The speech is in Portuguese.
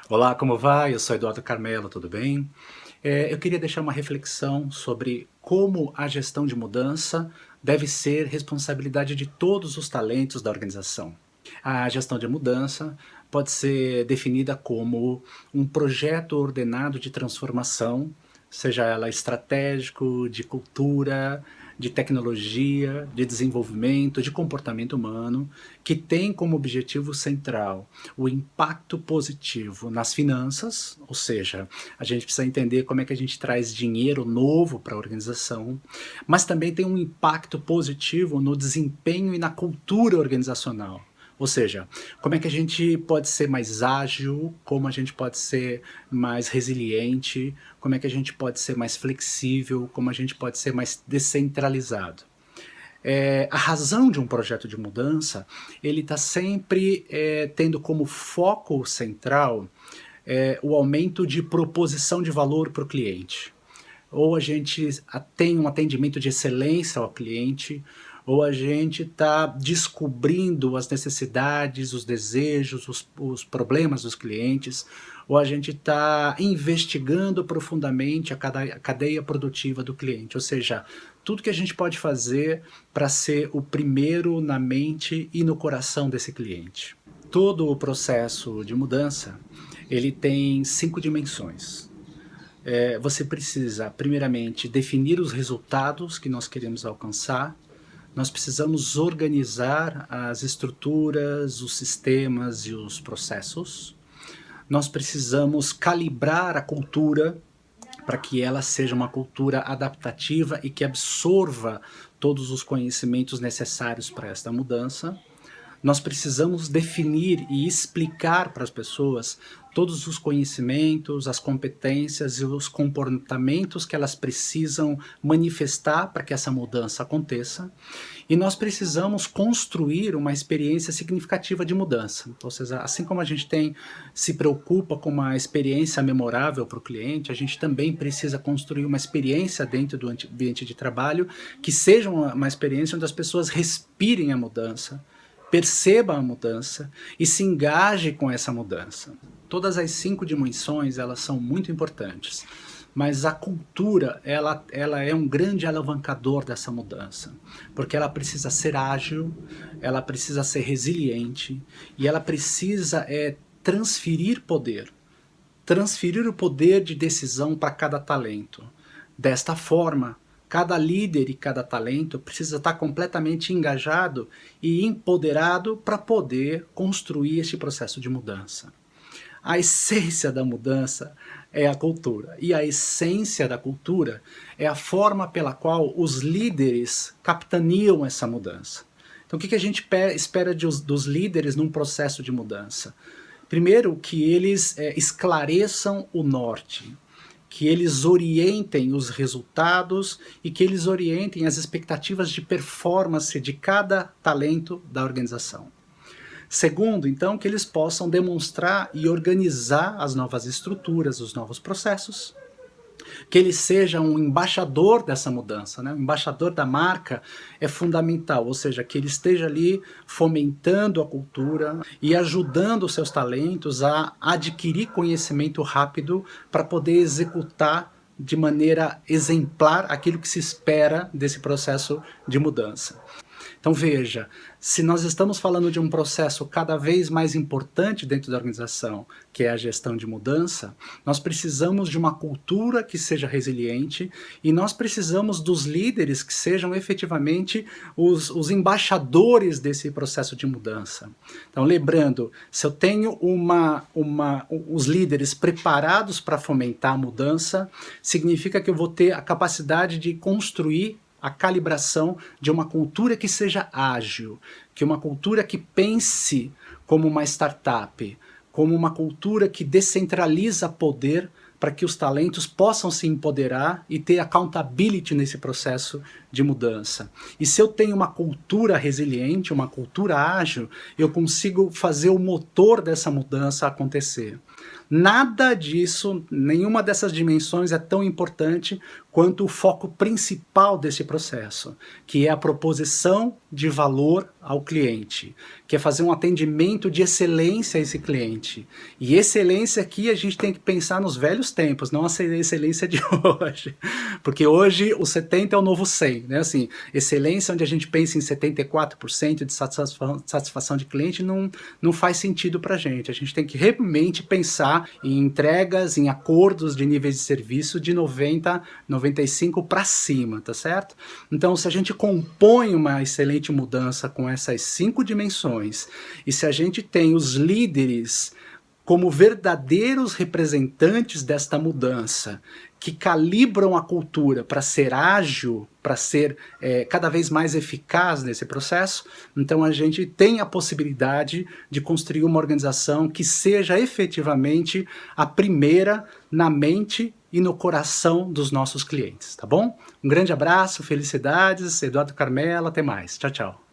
Olá, como vai? Eu sou Eduardo Carmelo, tudo bem? Eu queria deixar uma reflexão sobre como a gestão de mudança deve ser responsabilidade de todos os talentos da organização. A gestão de mudança pode ser definida como um projeto ordenado de transformação, seja ela estratégico, de cultura, de tecnologia, de desenvolvimento, de comportamento humano, que tem como objetivo central o impacto positivo nas finanças, ou seja, a gente precisa entender como é que a gente traz dinheiro novo para a organização, mas também tem um impacto positivo no desempenho e na cultura organizacional. Ou seja, como é que a gente pode ser mais ágil, como a gente pode ser mais resiliente, como é que a gente pode ser mais flexível, como a gente pode ser mais descentralizado. A razão de um projeto de mudança, ele está sempre tendo como foco central o aumento de proposição de valor para o cliente. Ou a gente tem um atendimento de excelência ao cliente, ou a gente está descobrindo as necessidades, os desejos, os problemas dos clientes, ou a gente está investigando profundamente a cadeia produtiva do cliente. Ou seja, tudo que a gente pode fazer para ser o primeiro na mente e no coração desse cliente. Todo o processo de mudança, ele tem 5 dimensões. Você precisa, primeiramente, definir os resultados que nós queremos alcançar. Nós precisamos organizar as estruturas, os sistemas e os processos. Nós precisamos calibrar a cultura para que ela seja uma cultura adaptativa e que absorva todos os conhecimentos necessários para esta mudança. Nós precisamos definir e explicar para as pessoas todos os conhecimentos, as competências e os comportamentos que elas precisam manifestar para que essa mudança aconteça. E nós precisamos construir uma experiência significativa de mudança. Ou seja, assim como a gente se preocupa com uma experiência memorável para o cliente, a gente também precisa construir uma experiência dentro do ambiente de trabalho que seja uma experiência onde as pessoas respirem a mudança, perceba a mudança e se engaje com essa mudança. Todas as 5 dimensões, elas são muito importantes, mas a cultura, ela é um grande alavancador dessa mudança, porque ela precisa ser ágil, ela precisa ser resiliente e ela precisa transferir o poder de decisão para cada talento. Desta forma, cada líder e cada talento precisa estar completamente engajado e empoderado para poder construir esse processo de mudança. A essência da mudança é a cultura, e a essência da cultura é a forma pela qual os líderes capitaneam essa mudança. Então, o que a gente espera dos líderes num processo de mudança? Primeiro, que eles esclareçam o norte, que eles orientem os resultados e que eles orientem as expectativas de performance de cada talento da organização. Segundo, então, que eles possam demonstrar e organizar as novas estruturas, os novos processos, que ele seja um embaixador dessa mudança, né? O embaixador da marca é fundamental, ou seja, que ele esteja ali fomentando a cultura e ajudando os seus talentos a adquirir conhecimento rápido para poder executar de maneira exemplar aquilo que se espera desse processo de mudança. Então veja, se nós estamos falando de um processo cada vez mais importante dentro da organização, que é a gestão de mudança, nós precisamos de uma cultura que seja resiliente e nós precisamos dos líderes que sejam efetivamente os embaixadores desse processo de mudança. Então lembrando, se eu tenho os líderes preparados para fomentar a mudança, significa que eu vou ter a capacidade de construir a calibração de uma cultura que seja ágil, que uma cultura que pense como uma startup, como uma cultura que descentraliza poder para que os talentos possam se empoderar e ter accountability nesse processo de mudança. E se eu tenho uma cultura resiliente, uma cultura ágil, eu consigo fazer o motor dessa mudança acontecer. Nada disso, nenhuma dessas dimensões é tão importante quanto o foco principal desse processo, que é a proposição de valor ao cliente, que é fazer um atendimento de excelência a esse cliente. E excelência aqui a gente tem que pensar nos velhos tempos, não a excelência de hoje. Porque hoje o 70 é o novo 100, né? Assim, excelência onde a gente pensa em 74% de satisfação de cliente não faz sentido pra gente. A gente tem que realmente pensar em entregas, em acordos de níveis de serviço de 90, 95 para cima, tá certo? Então, se a gente compõe uma excelente mudança com essas 5 dimensões, e se a gente tem os líderes como verdadeiros representantes desta mudança, que calibram a cultura para ser ágil, para ser cada vez mais eficaz nesse processo, então a gente tem a possibilidade de construir uma organização que seja efetivamente a primeira na mente e no coração dos nossos clientes, tá bom? Um grande abraço, felicidades, Eduardo Carmela, até mais. Tchau, tchau.